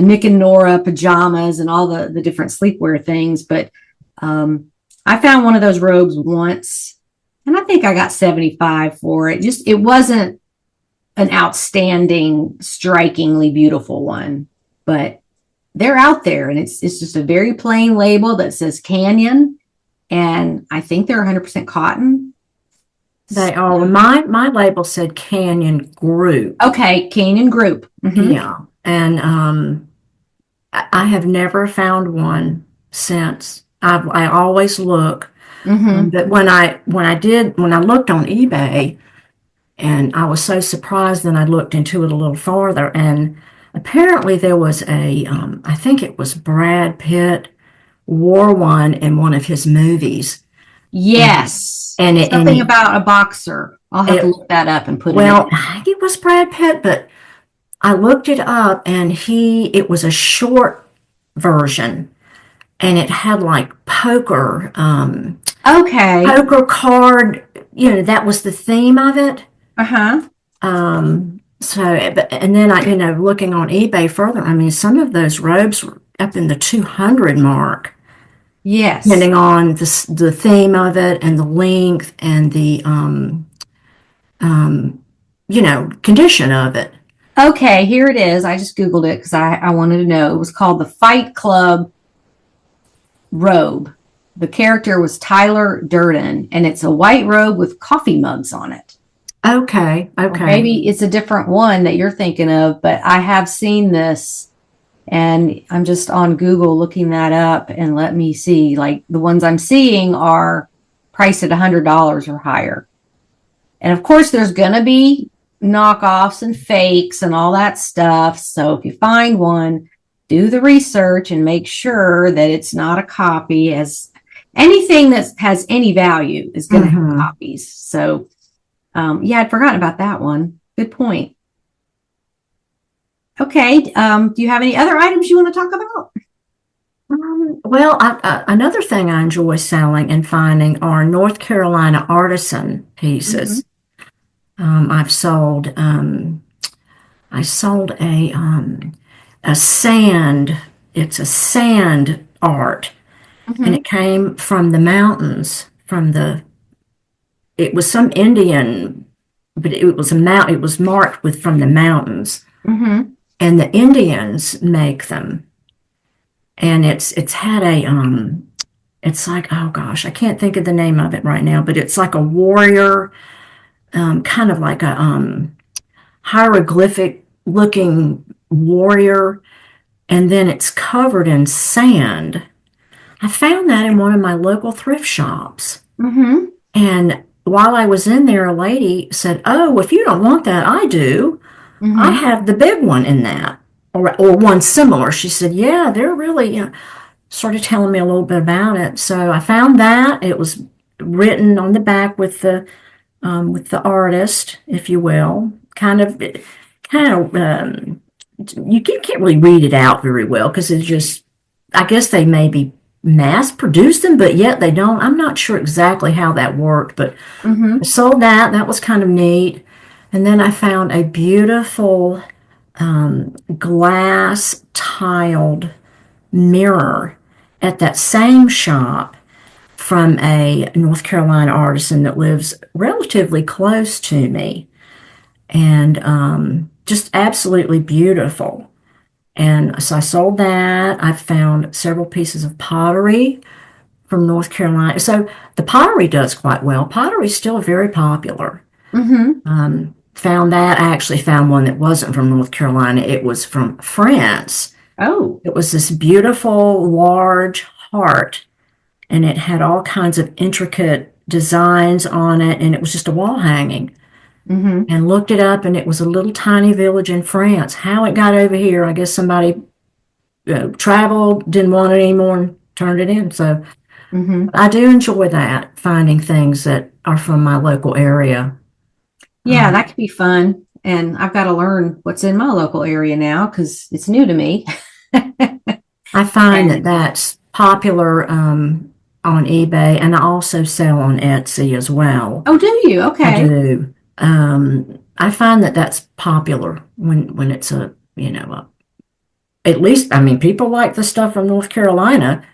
Nick and Nora pajamas and all the different sleepwear things. But I found one of those robes once, and I think I got $75 for it. It wasn't an outstanding, strikingly beautiful one, but they're out there, and it's just a very plain label that says Canyon, and I think they're 100% cotton. They are. My label said Canyon Group. Okay, Canyon Group. Yeah, and I have never found one since. I always look, but when I looked on eBay, and I was so surprised, then I looked into it a little farther, and apparently there was I think it was Brad Pitt wore one in one of his movies. Yes. And something about a boxer. I'll have to look that up and put it in. Well, I think it was Brad Pitt, but I looked it up, and it was a short version, and it had like poker card, that was the theme of it. So, and then looking on eBay further, I mean, some of those robes were up in the 200 mark. Yes. Depending on the theme of it and the length and the, condition of it. Okay, here it is. I just Googled it because I wanted to know. It was called the Fight Club robe. The character was Tyler Durden, and it's a white robe with coffee mugs on it. Okay. Or maybe it's a different one that you're thinking of, but I have seen this, and I'm just on Google looking that up, and let me see. Like, the ones I'm seeing are priced at $100 or higher. And of course, there's going to be knockoffs and fakes and all that stuff. So if you find one, do the research and make sure that it's not a copy, as anything that has any value is going to have copies. So I'd forgotten about that one. Good point. Okay. Do you have any other items you want to talk about? Well, another thing I enjoy selling and finding are North Carolina artisan pieces. I sold a sand. It's a sand art, and it came from the mountains. It was some Indian, but it was it was marked with from the mountains, and the Indians make them. And it's had it's like, oh gosh, I can't think of the name of it right now, but it's like a warrior, kind of like a hieroglyphic looking warrior, and then it's covered in sand. I found that in one of my local thrift shops. And while I was in there, a lady said, "Oh, if you don't want that, I do. I have the big one in that, or one similar." She said, "Yeah, they're really," started telling me a little bit about it. So I found that. It was written on the back with the artist, if you will, you can't really read it out very well because it's just, I guess they maybe mass produced them, but yet they don't. I'm not sure exactly how that worked, but I sold that. That was kind of neat. And then I found a beautiful glass tiled mirror at that same shop from a North Carolina artisan that lives relatively close to me, and just absolutely beautiful. And so I sold that. I found several pieces of pottery from North Carolina. So the pottery does quite well. Pottery is still very popular. Found that. I actually found one that wasn't from North Carolina. It was from France. Oh. It was this beautiful, large heart, and it had all kinds of intricate designs on it, and it was just a wall hanging. And looked it up, and it was a little tiny village in France. How it got over here, I guess somebody traveled, didn't want it anymore, and turned it in. So I do enjoy that, finding things that are from my local area. Yeah, that could be fun. And I've got to learn what's in my local area now because it's new to me. I find that that's popular on eBay, and I also sell on Etsy as well. Oh, do you? Okay. I do. I find that that's popular when it's at least, I mean, people like the stuff from North Carolina.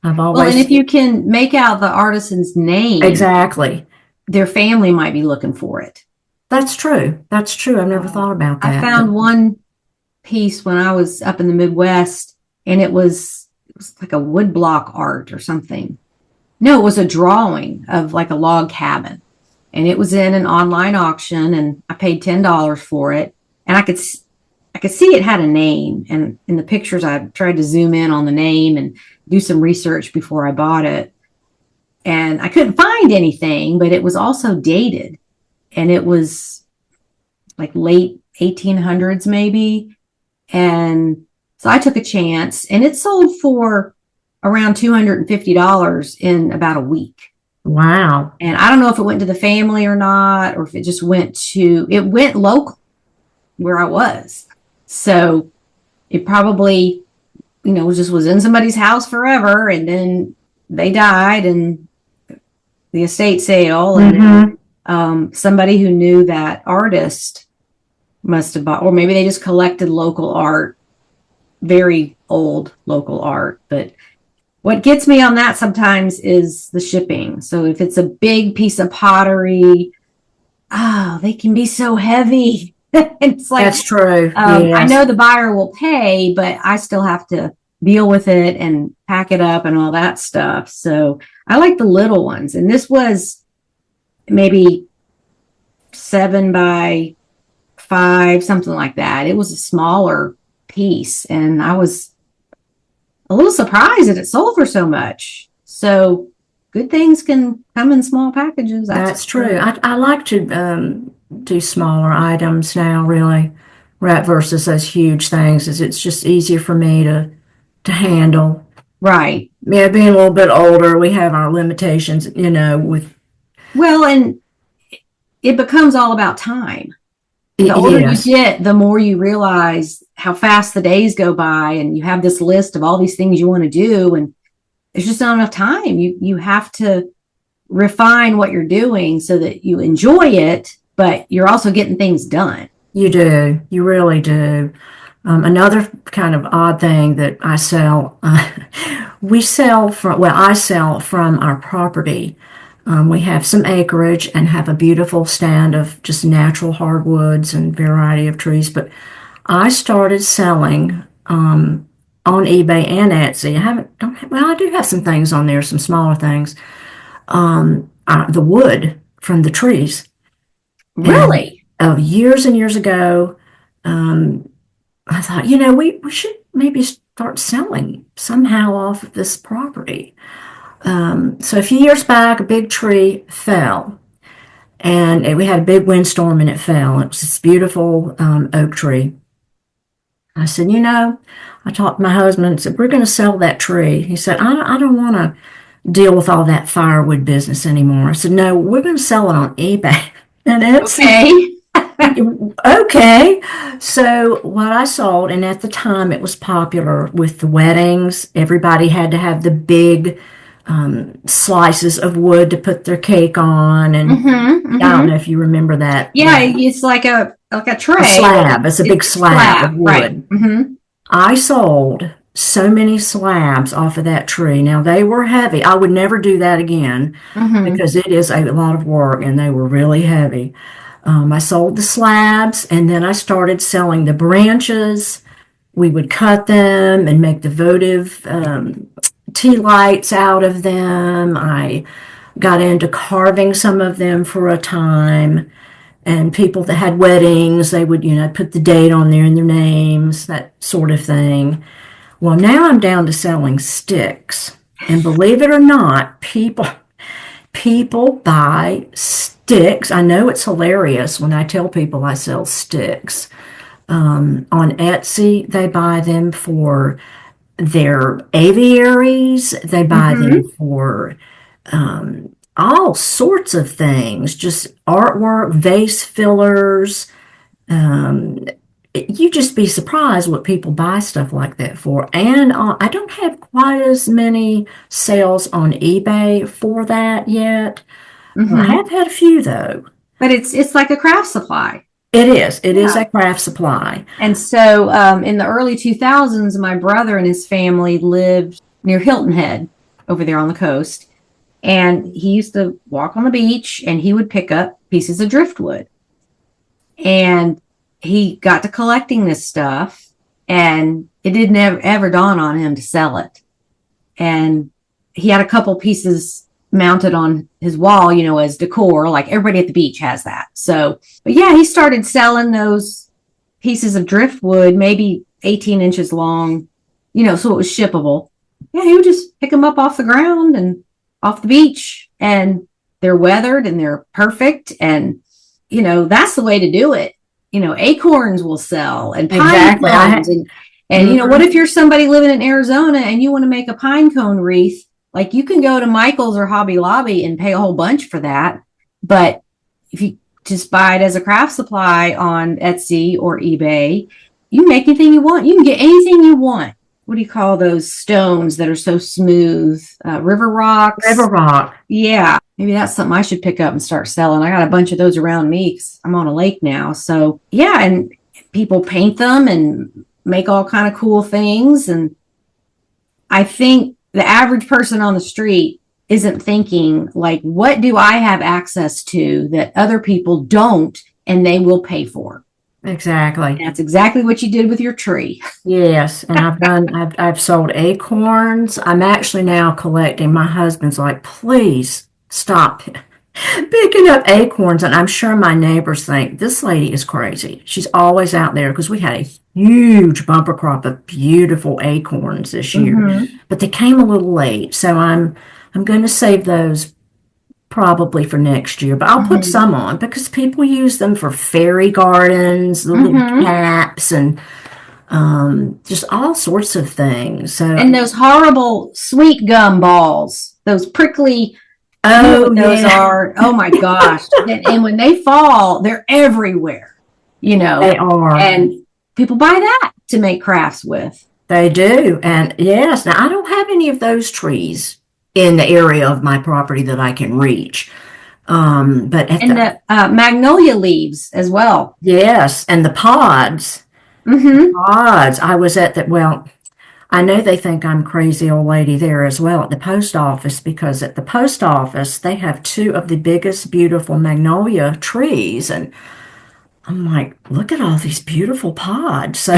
Well, and if you can make out the artisan's name, exactly, their family might be looking for it. That's true. That's true. I've never thought about that. I found one piece when I was up in the Midwest, and it was like a woodblock art or something. No, it was a drawing of like a log cabin. And it was in an online auction, and I paid $10 for it. And I could see it had a name. And in the pictures, I tried to zoom in on the name and do some research before I bought it. And I couldn't find anything, but it was also dated. And it was like late 1800s maybe. And so I took a chance, and it sold for around $250 in about a week. Wow. And I don't know if it went to the family or not, or if it just went local where I was. So it probably, just was in somebody's house forever, and then they died, and the estate sale, and somebody who knew that artist must have bought, or maybe they just collected local art, very old local art. But what gets me on that sometimes is the shipping. So if it's a big piece of pottery, they can be so heavy. It's like, that's true. Yes. I know the buyer will pay, but I still have to deal with it and pack it up and all that stuff. So I like the little ones. And this was maybe 7 by 5, something like that. It was a smaller piece, and I was a little surprised that it sold for so much. So good things can come in small packages. That's true. I like to do smaller items now, really, right, versus those huge things. It's just easier for me to handle. Right. Yeah, being a little bit older, we have our limitations, with. Well, and it becomes all about time. The older you get, the more you realize how fast the days go by, and you have this list of all these things you want to do, and there's just not enough time. You have to refine what you're doing so that you enjoy it, but you're also getting things done. You do. You really do. Another kind of odd thing that I sell, I sell from our property. We have some acreage and have a beautiful stand of just natural hardwoods and variety of trees. But I started selling on eBay and Etsy. I do have some things on there, some smaller things. The wood from the trees. Really? And, years and years ago, I thought, we should maybe start selling somehow off of this property. So a few years back, a big tree fell, and we had a big windstorm, and it fell. It was this beautiful oak tree. I said, I talked to my husband and said, we're going to sell that tree. He said, I don't want to deal with all that firewood business anymore. I said, no, we're going to sell it on eBay. And it's okay. Okay. So what I sold, and at the time it was popular with the weddings, everybody had to have the big slices of wood to put their cake on, and I don't know if you remember that. Yeah, it's like a tray. A slab. It's a big slab of wood. Right. I sold so many slabs off of that tree. Now they were heavy. I would never do that again Mm-hmm. because it is a lot of work and they were really heavy. I sold the slabs and then I started selling the branches. We would cut them and make the votive tea lights out of them. I got into carving some of them for a time. And people that had weddings, they would, put the date on there and their names, that sort of thing. Well, now I'm down to selling sticks. And believe it or not, people buy sticks. I know it's hilarious when I tell people I sell sticks. On Etsy, they buy them for their aviaries. They buy them Mm-hmm. for all sorts of things, just artwork, vase fillers. Um, you just be surprised what people buy stuff like that for. And I don't have quite as many sales on eBay for that yet. I Mm-hmm. have had a few though. But it's like a craft supply. It is. It is Yeah. a craft supply. And so in the early 2000s, my brother and his family lived near Hilton Head over there on the coast. And he used to walk on the beach and he would pick up pieces of driftwood. And he got to collecting this stuff and it didn't ever dawn on him to sell it. And he had a couple pieces mounted on his wall, as decor, like everybody at the beach has that. So, but yeah, he started selling those pieces of driftwood, maybe 18 inches long, so it was shippable. Yeah, he would just pick them up off the ground and off the beach, and they're weathered and they're perfect. And, that's the way to do it. Acorns will sell and pine Exactly. cones. And what if you're somebody living in Arizona and you want to make a pine cone wreath? Like you can go to Michael's or Hobby Lobby and pay a whole bunch for that. But if you just buy it as a craft supply on Etsy or eBay, you can make anything you want. You can get anything you want. What do you call those stones that are so smooth? River rocks. River rock. Yeah. Maybe that's something I should pick up and start selling. I got a bunch of those around me because I'm on a lake now. So yeah, and people paint them and make all kind of cool things. And I think the average person on the street isn't thinking like, what do I have access to that other people don't and they will pay for? Exactly. And that's exactly what you did with your tree. Yes, and I've sold acorns. I'm actually now collecting. My husband's like, please stop picking up acorns. And I'm sure my neighbors think this lady is crazy. She's always out there because we had a huge bumper crop of beautiful acorns this year, Mm-hmm. but they came a little late. So I'm going to save those probably for next year, but I'll put Mm-hmm. some on because people use them for fairy gardens, the little Mm-hmm. caps, and just all sorts of things. So, And those horrible sweet gum balls, those prickly, you know oh what those yeah, are. Oh my gosh. And when they fall, they're everywhere, they are. and people buy that to make crafts with. They do. And yes, now I don't have any of those trees in the area of my property that I can reach. But at And the magnolia leaves as well. yes, and the pods, Mm-hmm. I was at the, well, I know they think I'm crazy old lady there as well at the post office because at the post office they have two of the biggest beautiful magnolia trees and I'm like, look at all these beautiful pods. So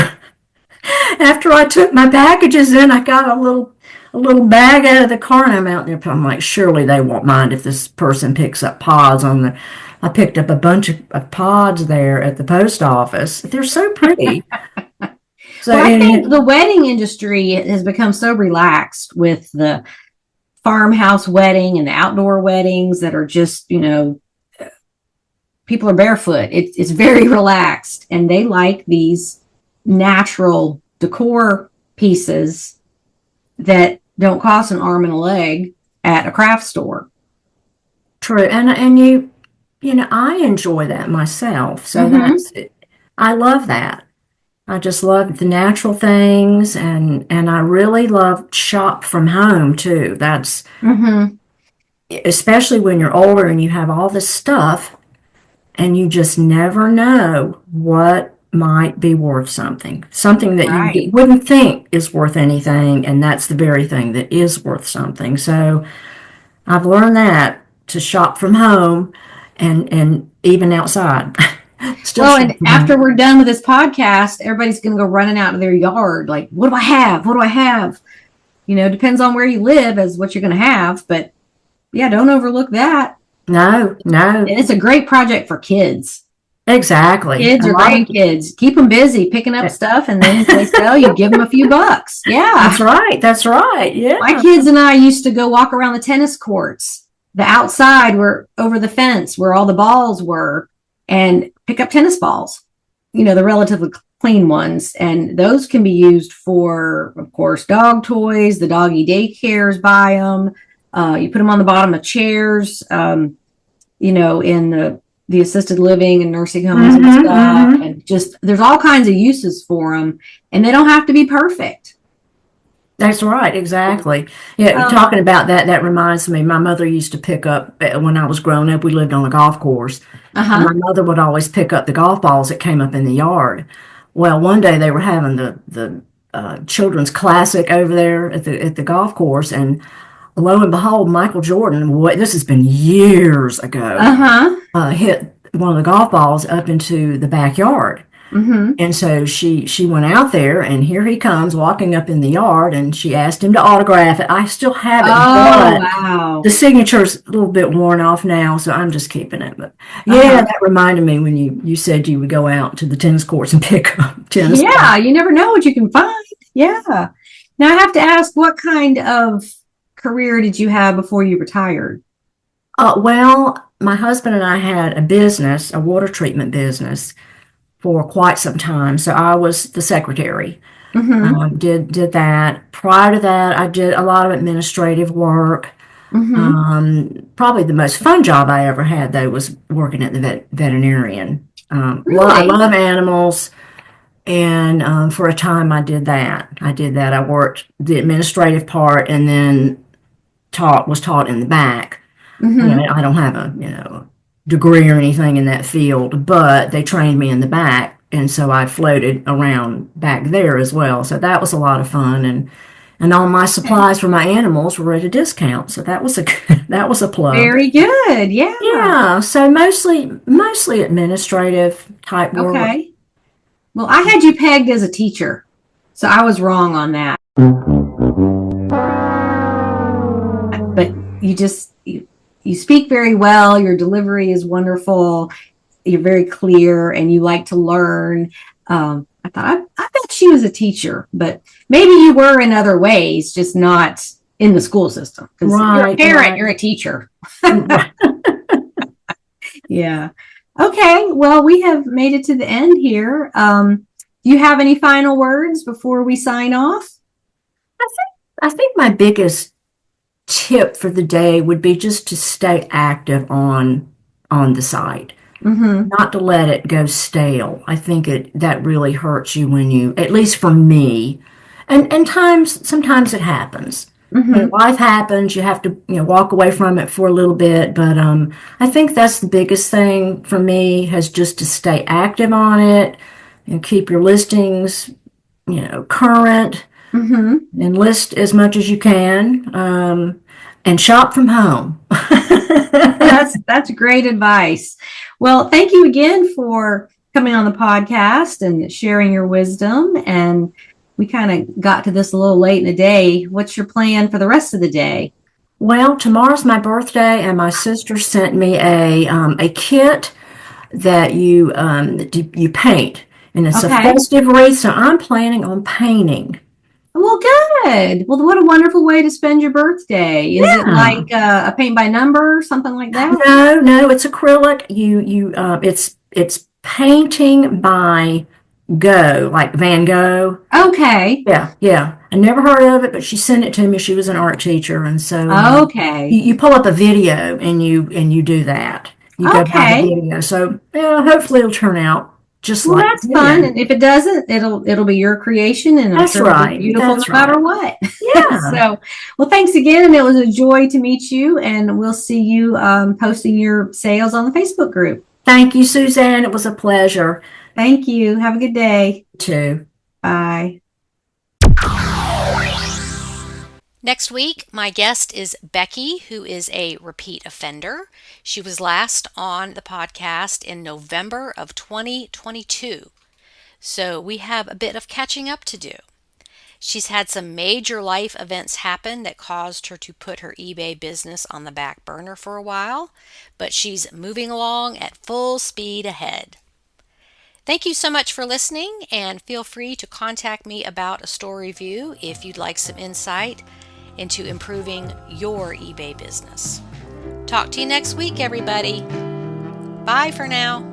after I took my packages in, I got a little bag out of the car and I'm out there. I'm like, surely they won't mind if this person picks up pods on the. I picked up a bunch of pods there at the post office. They're so pretty. So Well, I think and the wedding industry has become so relaxed with the farmhouse wedding and the outdoor weddings that are just, people are barefoot. It's very relaxed and they like these natural decor pieces that don't cost an arm and a leg at a craft store. true, and I enjoy that myself. So Mm-hmm. I love that. I just love the natural things and I really love shop from home too. That's Mm-hmm. especially when you're older and you have all this stuff and you just never know what might be worth something, something that you Right. wouldn't think is worth anything, and that's the very thing that is worth something. So I've learned that to shop from home and even outside. Still Well, shop and from after home. we're done with this podcast, everybody's going to go running out to their yard. Like, what do I have? What do I have? Depends on where you live as what you're going to have. But yeah, don't overlook that. No, no, And it's a great project for kids. exactly. Kids A or lot of grandkids. Keep them busy picking up eh, stuff. And then when they sell, you give them a few bucks. Yeah. that's right. That's right. My Yeah. kids and I used to go walk around the tennis courts, the outside where over the fence where all the balls were, and pick up tennis balls, the relatively clean ones. And those can be used for, of course, dog toys. The doggy daycares buy them. You put them on the bottom of chairs, in the assisted living and nursing homes and Mm-hmm, stuff. mm-hmm. And just there's all kinds of uses for them, and they don't have to be perfect. That's right, exactly. Yeah, Um, talking about that, that reminds me, my mother used to pick up, when I was growing up, we lived on a golf course, and uh-huh. my mother would always pick up the golf balls that came up in the yard. Well, one day they were having the children's classic over there at the golf course, and lo and behold, Michael Jordan, this has been years ago, Uh-huh. hit one of the golf balls up into the backyard. Mm-hmm. And so she went out there, and here he comes walking up in the yard, and she asked him to autograph it. I still have it, Oh, but wow. the signature's a little bit worn off now, so I'm just keeping it. But yeah, Uh-huh. that reminded me when you said you would go out to the tennis courts and pick up tennis balls. Yeah, you never know what you can find. Yeah. Now I have to ask, what kind of career did you have before you retired? Well, my husband and I had a business, a water treatment business, for quite some time. So I was the secretary. Mm-hmm. Did that. Prior to that, I did a lot of administrative work. Mm-hmm. Probably the most fun job I ever had, though, was working at the veterinarian. I Really? love animals, and for a time I did that. I worked the administrative part, and then taught in the back. Mm-hmm. I don't have a degree or anything in that field, but they trained me in the back, and so I floated around back there as well. So that was a lot of fun, and all my Okay. supplies for my animals were at a discount. So that was a that was a plus. Very good. Yeah. Yeah, so mostly administrative type work. Okay. Well, I had you pegged as a teacher, so I was wrong on that. But you speak very well. Your delivery is wonderful. You're very clear, and you like to learn. I thought I bet she was a teacher, but maybe you were in other ways, just not in the school system. Because you're a Right, parent, right. you're a teacher. Right. Yeah. Okay. Well, we have made it to the end here. Do you have any final words before we sign off? I think my biggest tip for the day would be just to stay active on the site, Mm-hmm. not to let it go stale. I think that really hurts you when you, at least for me, and sometimes it happens. Mm-hmm. Life happens. You have to walk away from it for a little bit. But I think that's the biggest thing for me, has just to stay active on it and keep your listings current, Mm-hmm. and list as much as you can, and shop from home. That's great advice. Well, thank you again for coming on the podcast and sharing your wisdom. And we kind of got to this a little late in the day. What's your plan for the rest of the day? Well, tomorrow's my birthday, and my sister sent me a kit that you paint, and it's a Okay. festive wreath. So I'm planning on painting. Well, good. Well, what a wonderful way to spend your birthday. Is it Yeah. like a paint by number or something like that? No, it's acrylic. It's painting by Go, like Van Gogh. Okay. Yeah, yeah. I never heard of it, but she sent it to me. She was an art teacher, and so Okay. you pull up a video and you do that. You go by the Okay. video. So yeah, hopefully it'll turn out just Well, like that's the fun. video. And if it doesn't, it'll be your creation, and I'm That's sure it'll be right. beautiful no That's matter right. what. Yeah. So, well, thanks again, and it was a joy to meet you. And we'll see you posting your sales on the Facebook group. Thank you, Suzanne. It was a pleasure. Thank you. Have a good day. Too. Bye. Next week, my guest is Becky, who is a repeat offender. She was last on the podcast in November of 2022. So we have a bit of catching up to do. She's had some major life events happen that caused her to put her eBay business on the back burner for a while, but she's moving along at full speed ahead. Thank you so much for listening, and feel free to contact me about a store review if you'd like some insight into improving your eBay business. Talk to you next week, everybody. Bye for now.